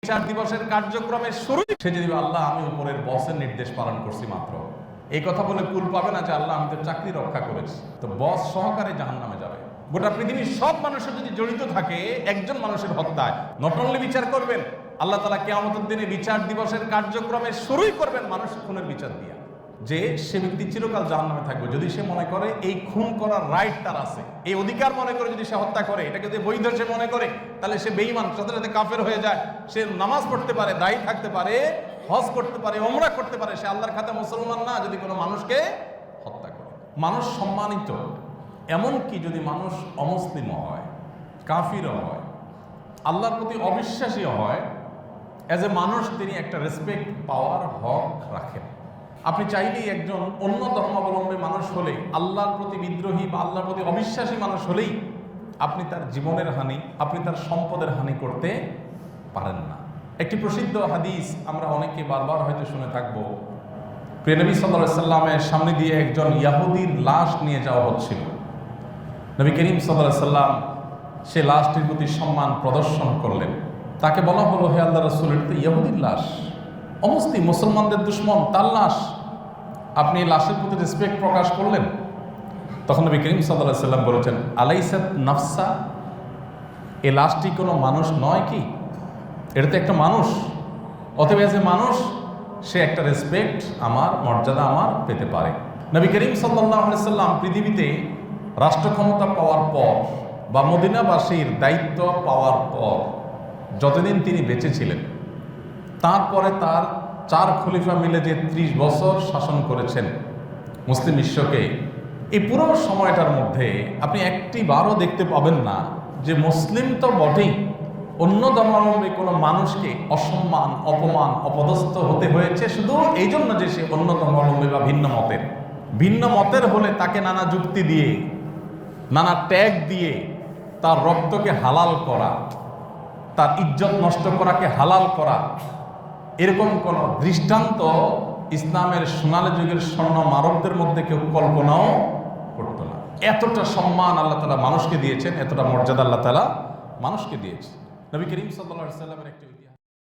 বিচার দিবসের কার্যক্রমের শুরু সে যদি আল্লাহ আমি উপরের বসের নির্দেশ পালন করছি মাত্র, এই কথা বলে কুল পাবে না যে আল্লাহ আমাদের চাকরি রক্ষা করেছে, তো বস সহকারে জাহান্নামে যাবে। গোটা পৃথিবীর সব মানুষের যদি জড়িত থাকে একজন মানুষের হত্যায়, নট অনলি বিচার করবেন আল্লাহ তাআলা কিয়ামতের দিনে বিচার দিবসের কার্যক্রমের শুরুই করবেন মানুষ খুনের বিচার দিয়া, যে সে ব্যক্তি চিরকাল জাহান্নামে থাকবে যদি সে মনে করে এই খুন করার রাইট তার আছে, এই অধিকার মনে করে যদি সে হত্যা করে, এটাকে যদি বৈধ সে মনে করে, তাহলে সে বেঈমান, সাথে সাথে কাফের হয়ে যায়। সে নামাজ পড়তে পারে, দায়ী থাকতে পারে, হজ করতে পারে, ওমরা করতে পারে, সে আল্লাহর খাতা মুসলমান না যদি কোনো মানুষকে হত্যা করে। মানুষ সম্মানিত, এমনকি যদি মানুষ অমুসলিম হয়, কাফিরও হয়, আল্লাহর প্রতি অবিশ্বাসী হয়, অ্যাজ এ মানুষ তিনি একটা রেসপেক্ট পাওয়ার হক রাখেন। আপনি চাইলেই একজন অন্য ধর্মাবলম্বী মানুষ হলে, আল্লাহর প্রতি বিদ্রোহী বা আল্লাহর প্রতি অবিশ্বাসী মানুষ হলেই আপনি তার জীবনের হানি, আপনি তার সম্পদের হানি করতে পারেন না। একটি প্রসিদ্ধ হাদিস আমরা অনেকে বারবার হয়তো শুনে থাকবো। প্রিয় নবী সাল্লাল্লাহু আলাইহি সাল্লামের সামনে দিয়ে একজন ইয়াহুদির লাশ নিয়ে যাওয়া হচ্ছিল। নবী করিম সাল্লাল্লাহু আলাইহি সাল্লাম সে লাশটির প্রতি সম্মান প্রদর্শন করলেন। তাকে বলা হলো, হে আল্লাহর রাসূল, এটা তো ইয়াহুদির লাশ, অমুসলিম মুসলমানদের দুশমন, তার লাশ, আপনি এই লাশের প্রতি রেসপেক্ট প্রকাশ করলেন। তখন নবী করিম সাল্লাল্লাহু আলাইহি সাল্লাম বলেছেন, আলাইসাত নাফসা, এই লাশটি কোনো মানুষ নয় কি? এটা তো একটা মানুষ, অতএব এজ এ মানুষ সে একটা রেসপেক্ট, আমার মর্যাদা আমার পেতে পারে। নবী করিম সাল্লাল্লাহু আলাইহি সাল্লাম পৃথিবীতে রাষ্ট্র ক্ষমতা পাওয়ার পর বা মদিনাবাসীর দায়িত্ব পাওয়ার পর যতদিন তিনি বেঁচে ছিলেন, তারপরে তার 4 খলিফা মিলে যে 30 বছর শাসন করেছেন মুসলিম বিশ্বকে, এই পুরো সময়টার মধ্যে আপনি একটি বারও দেখতে পাবেন না যে মুসলিম তো বটেই, অন্য ধর্মাবলম্বী কোনো মানুষকে অসম্মান, অপমান, অপদস্থ হতে হয়েছে শুধু এই জন্য যে সে অন্য ধর্মাবলম্বী বা ভিন্ন মতের হলে তাকে নানা যুক্তি দিয়ে, নানা ট্যাগ দিয়ে তার রক্তকে হালাল করা, তার ইজ্জত নষ্ট করাকে হালাল করা, এরকম কোন দৃষ্টান্ত ইসলামের সোনালী যুগের স্বর্ণ মারকদের মধ্যে কেউ কল্পনাও করত না। এতটা সম্মান আল্লাহ তাআলা মানুষকে দিয়েছেন, এতটা মর্যাদা আল্লাহ তাআলা মানুষকে দিয়েছেন। নবী করিম সাল্লাল্লাহু আলাইহি ওয়াসাল্লামের একটি